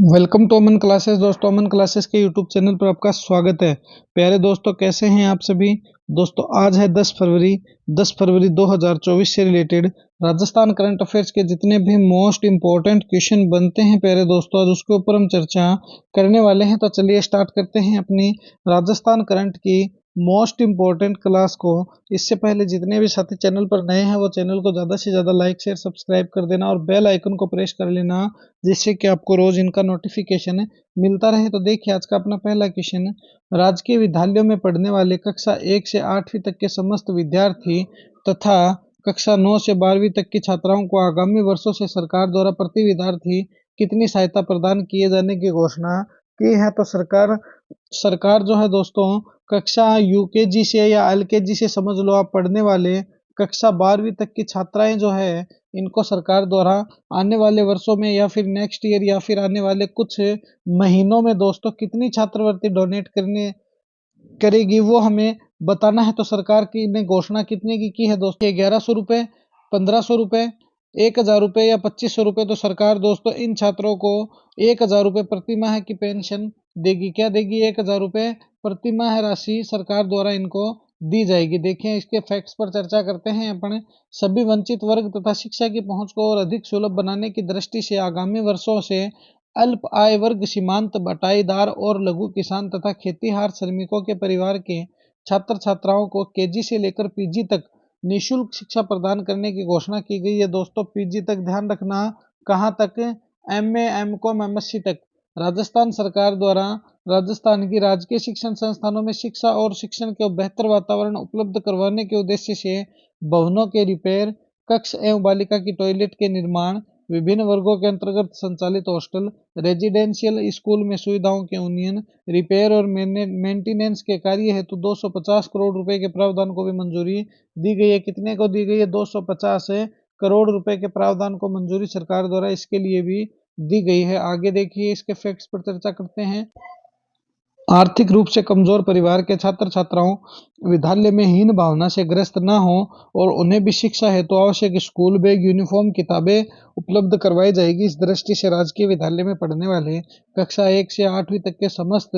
Welcome to Aman classes. दोस्तों, Aman classes के YouTube channel पर आपका स्वागत है। प्यारे दोस्तों, कैसे हैं आप सभी। दोस्तों, आज है 10 फरवरी 2024 से रिलेटेड राजस्थान करंट अफेयर्स के जितने भी मोस्ट इम्पोर्टेंट क्वेश्चन बनते हैं प्यारे दोस्तों, आज उसके ऊपर हम चर्चा करने वाले हैं। तो चलिए स्टार्ट करते हैं अपनी राजस्थान करंट की मोस्ट इम्पोर्टेंट क्लास को। इससे पहले जितने भी साथी चैनल पर नए हैं वो चैनल को ज़्यादा से ज़्यादा लाइक शेयर सब्सक्राइब कर देना और बेल आइकन को प्रेस कर लेना, जिससे कि आपको रोज इनका नोटिफिकेशन मिलता रहे। तो देखिए आज का अपना पहला क्वेश्चन। राजकीय विद्यालयों में पढ़ने वाले कक्षा 1 से 8वीं तक के समस्त विद्यार्थी तथा कक्षा 9 से 12वीं तक की छात्राओं को आगामी वर्षों से सरकार द्वारा प्रति विद्यार्थी कितनी सहायता प्रदान किए जाने की घोषणा की है। तो सरकार सरकार जो है दोस्तों, कक्षा यूकेजी से या एलकेजी से समझ लो आप पढ़ने वाले कक्षा 12वीं तक की छात्राएं जो है, इनको सरकार द्वारा आने वाले वर्षों में या फिर नेक्स्ट ईयर या फिर आने वाले कुछ महीनों में दोस्तों कितनी छात्रवृत्ति डोनेट करने करेगी वो हमें बताना है। तो सरकार की ने घोषणा कितने की है दोस्तों, 1100 रुपये, 1500 रुपये, 1000 रुपये या 2500 रुपये। तो सरकार दोस्तों इन छात्रों को 1000 रुपये प्रति माह की पेंशन देगी। क्या देगी? 1000 रुपये प्रति माह राशि सरकार द्वारा इनको दी जाएगी। देखिए इसके फैक्ट्स पर चर्चा करते हैं अपन। सभी वंचित वर्ग तथा शिक्षा की पहुंच को और अधिक सुलभ बनाने की दृष्टि से आगामी वर्षों से अल्प आय वर्ग, सीमांत बटाईदार और लघु किसान तथा खेतीहार श्रमिकों के परिवार के छात्र छात्राओं को केजी से लेकर पीजी तक निःशुल्क शिक्षा प्रदान करने की घोषणा की गई है। दोस्तों पीजी तक ध्यान रखना, कहाँ तक? एमए, एमकॉम, एमएससी तक। राजस्थान सरकार द्वारा राजस्थान की राजकीय शिक्षण संस्थानों में शिक्षा और शिक्षण के बेहतर वातावरण उपलब्ध करवाने के उद्देश्य से भवनों के रिपेयर, कक्ष एवं बालिका की टॉयलेट के निर्माण, विभिन्न वर्गों के अंतर्गत संचालित हॉस्टल, रेजिडेंशियल स्कूल में सुविधाओं के उन्नयन, रिपेयर और मेंटेनेंस के कार्य हेतु 250 करोड़ रुपए के प्रावधान को भी मंजूरी दी गई है। कितने को दी गई है? 250 करोड़ रुपए के प्रावधान को मंजूरी सरकार द्वारा इसके लिए भी दी गई है। आगे देखिए इसके फैक्ट्स पर चर्चा करते हैं। आर्थिक रूप से कमजोर परिवार के छात्र छात्राओं विद्यालय में हीन भावना से ग्रस्त न हो और उन्हें भी शिक्षा हेतु आवश्यक स्कूल बैग, यूनिफॉर्म, किताबें उपलब्ध करवाई जाएगी। इस दृष्टि से राजकीय विद्यालय में पढ़ने वाले कक्षा 1 से 8वीं तक के समस्त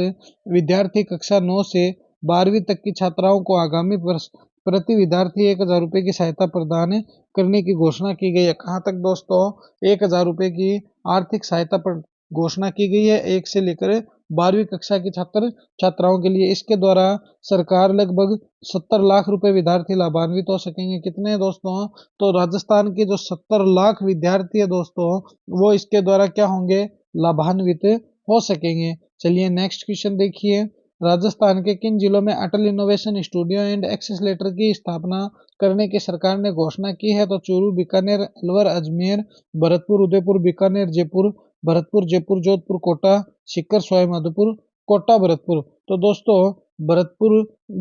विद्यार्थी, कक्षा 9 से 12वीं तक की छात्राओं को आगामी वर्ष प्रति विद्यार्थी 1000 रुपये की सहायता प्रदान करने की घोषणा की गई है। कहाँ तक दोस्तों? 1000 रुपये की आर्थिक सहायता पर घोषणा की गई है 1 से लेकर 12वीं कक्षा की छात्र छात्राओं के लिए। इसके द्वारा सरकार लगभग 70 लाख रुपए विद्यार्थी लाभान्वित हो सकेंगे। कितने दोस्तों? तो राजस्थान के जो 70 लाख विद्यार्थी है दोस्तों, वो इसके द्वारा क्या होंगे? लाभान्वित हो सकेंगे। चलिए नेक्स्ट क्वेश्चन देखिए। राजस्थान के किन जिलों में अटल इनोवेशन स्टूडियो एंड एक्सेसलेटर की स्थापना करने की सरकार ने घोषणा की है? तो चूरू, बीकानेर, अलवर, अजमेर, भरतपुर, उदयपुर, बीकानेर, जयपुर, भरतपुर, जयपुर, जोधपुर, कोटा, सीकर, सवाई माधोपुर, कोटा, भरतपुर। तो दोस्तों भरतपुर,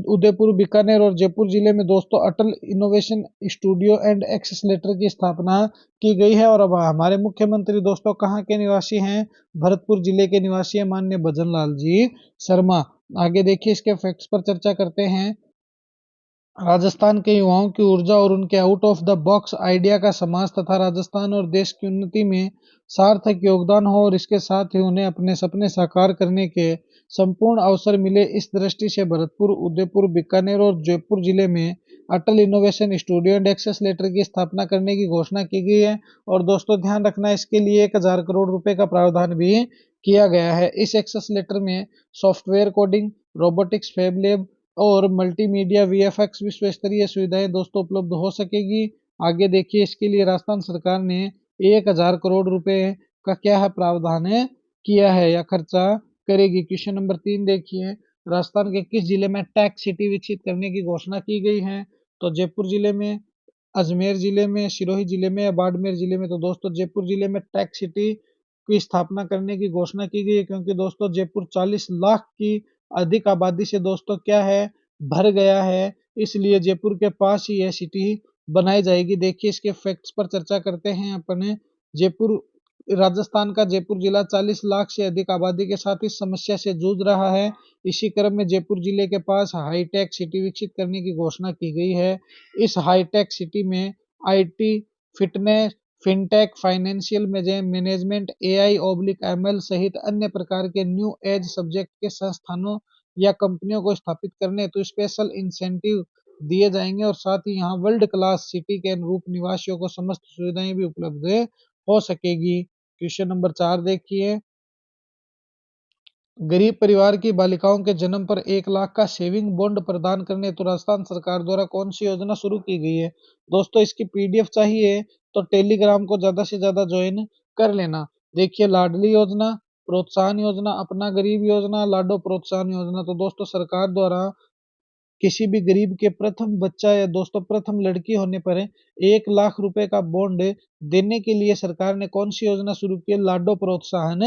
उदयपुर, बीकानेर और जयपुर जिले में दोस्तों अटल इनोवेशन स्टूडियो एंड एक्सेसलेटर की स्थापना की गई है। और अब हमारे मुख्यमंत्री दोस्तों कहाँ के निवासी हैं? भरतपुर जिले के निवासी है माननीय भजन लाल जी शर्मा। आगे देखिए इसके फैक्ट्स पर चर्चा करते हैं। राजस्थान के युवाओं की ऊर्जा और उनके out of the box idea का समाज तथा राजस्थान और देश की उन्नति में सार्थक योगदान हो और इसके साथ ही उन्हें अपने सपने साकार करने के संपूर्ण अवसर मिले, इस दृष्टि से भरतपुर, उदयपुर, बीकानेर और जयपुर जिले में अटल इनोवेशन स्टूडियो एंड एक्सेसलेटर की स्थापना करने की घोषणा की गई है। और दोस्तों ध्यान रखना, इसके लिए 1000 करोड़ रुपए का प्रावधान भी किया गया है। इस एक्सेसलेटर में software coding, robotics, fab lab और मल्टीमीडिया वीएफएक्स विश्व स्तरीय सुविधाएं दोस्तों उपलब्ध हो सकेगी। आगे देखिए इसके लिए राजस्थान सरकार ने 1000 करोड़ रुपए का क्या है? प्रावधान किया है या खर्चा करेगी। क्वेश्चन नंबर 3 देखिए। राजस्थान के किस जिले में टेक सिटी विकसित करने की घोषणा की गई है? तो जयपुर जिले में, अजमेर जिले में, सिरोही जिले में या बाड़मेर जिले में? तो दोस्तों जयपुर जिले में टेक सिटी की स्थापना करने की घोषणा की गई है, क्योंकि दोस्तों जयपुर 40 लाख की अधिक आबादी से दोस्तों क्या है? भर गया है। इसलिए जयपुर के पास ही यह सिटी बनाई जाएगी। देखिए इसके फैक्ट्स पर चर्चा करते हैं अपने। जयपुर, राजस्थान का जयपुर जिला 40 लाख से अधिक आबादी के साथ इस समस्या से जूझ रहा है। इसी क्रम में जयपुर जिले के पास हाईटेक सिटी विकसित करने की घोषणा की गई है। इस हाईटेक सिटी में IT, fitness, fintech, financial management, AI/ML सहित अन्य प्रकार के न्यू एज सब्जेक्ट के संस्थानों या कंपनियों को स्थापित करने हेतु स्पेशल इंसेंटिव दिए जाएंगे और साथ ही यहाँ वर्ल्ड क्लास सिटी के अनुरूप निवासियों को समस्त सुविधाएं भी उपलब्ध हो सकेगी। क्वेश्चन नंबर 4 देखिए, गरीब परिवार की बालिकाओं के जन्म पर 1 लाख का सेविंग बॉन्ड प्रदान करने हेतु राजस्थान सरकार द्वारा कौन सी योजना शुरू की गई है। दोस्तों इसकी PDF चाहिए तो टेलीग्राम को ज्यादा से ज्यादा ज्वाइन कर लेना। देखिए, लाडली योजना, प्रोत्साहन योजना, अपना गरीब योजना, लाडो प्रोत्साहन योजना। तो दोस्तों सरकार द्वारा किसी भी गरीब के प्रथम बच्चा या दोस्तों प्रथम लड़की होने पर 1 लाख रुपए का बॉन्ड देने के लिए सरकार ने कौन सी योजना शुरू की है? लाडो प्रोत्साहन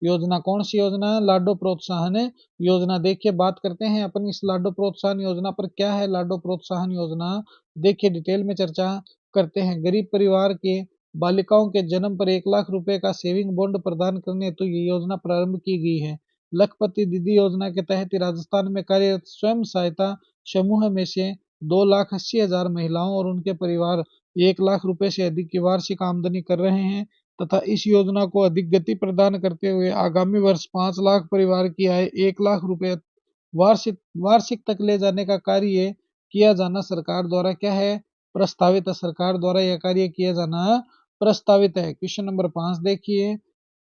योजना। कौन सी योजना? लाडो प्रोत्साहन योजना। देखिए, बात करते हैं अपन इस लाडो प्रोत्साहन योजना पर। क्या है लाडो प्रोत्साहन योजना? देखिए, डिटेल में चर्चा करते हैं। गरीब परिवार के बालिकाओं के जन्म पर 1 लाख रुपए का सेविंग बॉन्ड प्रदान करने हेतु ये योजना प्रारंभ की गई है। लखपति दीदी योजना के तहत राजस्थान में कार्यरत स्वयं सहायता समूह में से 2,80,000 महिलाओं और उनके परिवार 1 लाख रुपए से अधिक की वार्षिक आमदनी कर रहे हैं तथा इस योजना को अधिक गति प्रदान करते हुए आगामी वर्ष 5 लाख परिवार की आय 1 लाख रुपए वार्षिक वार्षिक तक ले जाने का कार्य किया जाना सरकार द्वारा क्या है? प्रस्तावित है। सरकार द्वारा यह कार्य किया जाना प्रस्तावित है। क्वेश्चन नंबर 5 देखिए,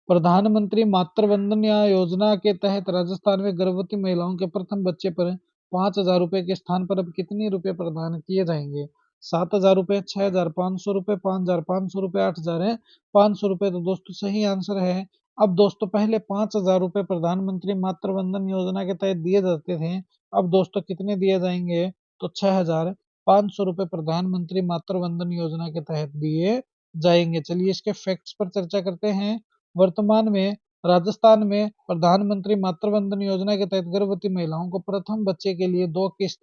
प्रधानमंत्री मातृ वंदन योजना के तहत राजस्थान में गर्भवती महिलाओं के प्रथम बच्चे पर 5,000 रुपए के स्थान पर अब कितने रुपए प्रदान किए जाएंगे? 7,000 रुपए, 6,500 रुपए, 5,500 रुपए, 8,500 रुपए। तो दोस्तों सही आंसर है। अब दोस्तों पहले 5,000 रुपए प्रधानमंत्री मातृ वंदन योजना के तहत दिए जाते थे। अब दोस्तों कितने दिए जाएंगे? तो 6,500 रुपए प्रधानमंत्री मातृ वंदन योजना के तहत दिए जाएंगे। चलिए इसके फैक्ट्स पर चर्चा करते हैं। वर्तमान में राजस्थान में प्रधानमंत्री मातृ वंदन योजना के तहत गर्भवती महिलाओं को प्रथम बच्चे के लिए 2 किस्त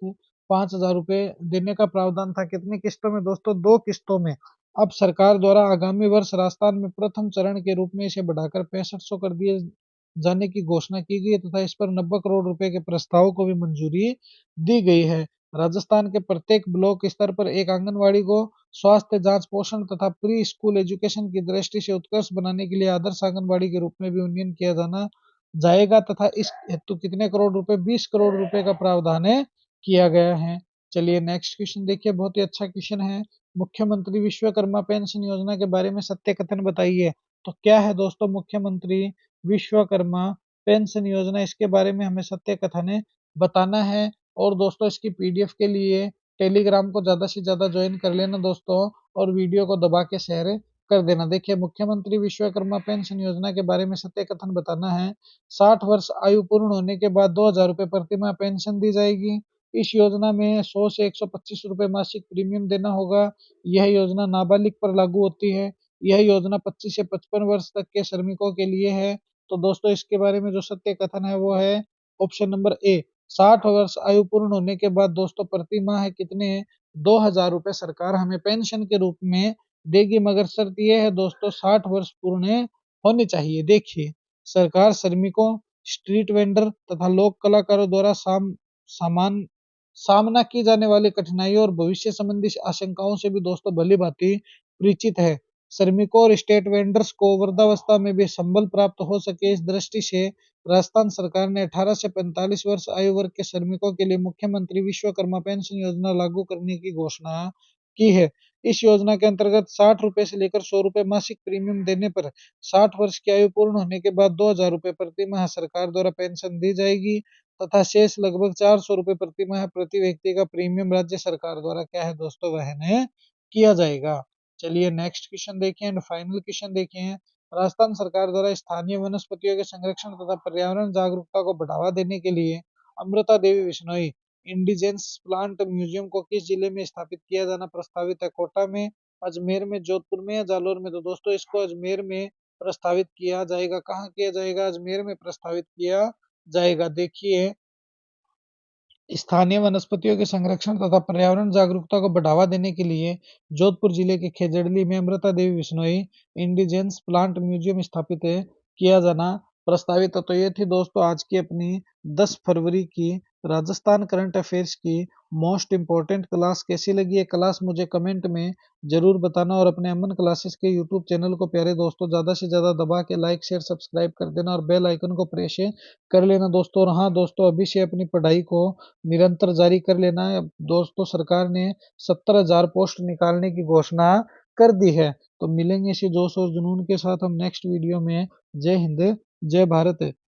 5,000 रुपए देने का प्रावधान था। कितनी किस्तों में दोस्तों? 2 किस्तों में। अब सरकार द्वारा आगामी वर्ष राजस्थान में प्रथम चरण के रूप में इसे बढ़ाकर 6500 कर दिए जाने की घोषणा की गई तथा इस पर 90 करोड़ रुपए के प्रस्ताव को भी मंजूरी दी गई है। राजस्थान के प्रत्येक ब्लॉक स्तर पर एक आंगनवाड़ी को स्वास्थ्य जांच, पोषण तथा प्री स्कूल एजुकेशन की दृष्टि से उत्कृष्ट बनाने के लिए आदर्श आंगनबाड़ी के रूप में भी उन्नयन किया जाना जाएगा तथा इस हेतु कितने करोड़ रुपए? 20 करोड़ रुपए का प्रावधान किया गया है। चलिए नेक्स्ट क्वेश्चन देखिए, बहुत ही अच्छा क्वेश्चन है। मुख्यमंत्री विश्वकर्मा पेंशन योजना के बारे में सत्य कथन बताइए। तो क्या है दोस्तों मुख्यमंत्री विश्वकर्मा पेंशन योजना? इसके बारे में हमें सत्य कथन बताना है। और दोस्तों इसकी PDF के लिए टेलीग्राम को ज्यादा से ज्यादा ज्वाइन कर लेना दोस्तों और वीडियो को दबा के शेयर कर देना। देखिए, मुख्यमंत्री विश्वकर्मा पेंशन योजना के बारे में सत्य कथन बताना है। 60 वर्ष आयु पूर्ण होने के बाद 2,000 रुपए प्रति माह पेंशन दी जाएगी। इस योजना में 100 से 125 रुपए मासिक प्रीमियम देना होगा। यह योजना नाबालिग पर लागू होती है। यह योजना 25 से 55 वर्ष तक के श्रमिकों के लिए है। तो दोस्तों इसके बारे में जो सत्य कथन है वो है ऑप्शन नंबर ए। 60 वर्ष आयु पूर्ण होने के बाद दोस्तों प्रति माह कितने? 2,000 रुपए सरकार हमें पेंशन के रूप में देगी, मगर शर्त यह है दोस्तों 60 वर्ष पूर्ण होने चाहिए। देखिए, सरकार श्रमिकों, स्ट्रीट वेंडर तथा लोक कलाकारों द्वारा सामान सामना की जाने वाली कठिनाइयों और भविष्य संबंधी आशंकाओं से भी दोस्तों भली भांति परिचित है। श्रमिकों और स्ट्रीट वेंडर्स को वृद्धावस्था में भी संबल प्राप्त हो सके, इस दृष्टि से राजस्थान सरकार ने 18 से 45 वर्ष आयु वर्ग के श्रमिकों के लिए मुख्यमंत्री विश्वकर्मा पेंशन योजना लागू करने की घोषणा की है। इस योजना के अंतर्गत 60 रुपए से लेकर 100 रुपए मासिक प्रीमियम देने पर 60 वर्ष की आयु पूर्ण होने के बाद 2,000 रुपए प्रति माह सरकार द्वारा पेंशन दी जाएगी तथा शेष लगभग 400 रुपए प्रति माह प्रति व्यक्ति का प्रीमियम राज्य सरकार द्वारा क्या है दोस्तों वहन किया जाएगा। चलिए नेक्स्ट क्वेश्चन देखें एंड फाइनल क्वेश्चन देखें। राजस्थान सरकार द्वारा स्थानीय वनस्पतियों के संरक्षण तथा पर्यावरण जागरूकता को बढ़ावा देने के लिए Amrita Devi Bishnoi indigenous plant museum को किस जिले में स्थापित किया जाना प्रस्तावित है? कोटा में, अजमेर में, जोधपुर में या जालोर में? तो दोस्तों इसको अजमेर में प्रस्तावित किया जाएगा। कहाँ किया जाएगा? अजमेर में प्रस्तावित किया जाएगा। देखिए, स्थानीय वनस्पतियों के संरक्षण तथा पर्यावरण जागरूकता को बढ़ावा देने के लिए जोधपुर जिले के खेजड़ली में Amrita Devi Bishnoi indigenous plant museum स्थापित किया जाना प्रस्तावित है। तो ये थी दोस्तों आज की अपनी 10 फरवरी की राजस्थान करंट अफेयर्स की मोस्ट इम्पॉर्टेंट क्लास कैसी लगी है क्लास मुझे कमेंट में जरूर बताना, और अपने अमन क्लासेस के यूट्यूब चैनल को प्यारे दोस्तों ज़्यादा से ज़्यादा दबा के लाइक शेयर सब्सक्राइब कर देना और बेल आइकन को प्रेस कर लेना दोस्तों। और हाँ दोस्तों, अभी से अपनी पढ़ाई को निरंतर जारी कर लेना है दोस्तों। सरकार ने 70,000 पोस्ट निकालने की घोषणा कर दी है। तो मिलेंगे इसी जोश और जुनून के साथ हम नेक्स्ट वीडियो में। जय हिंद, जय भारत।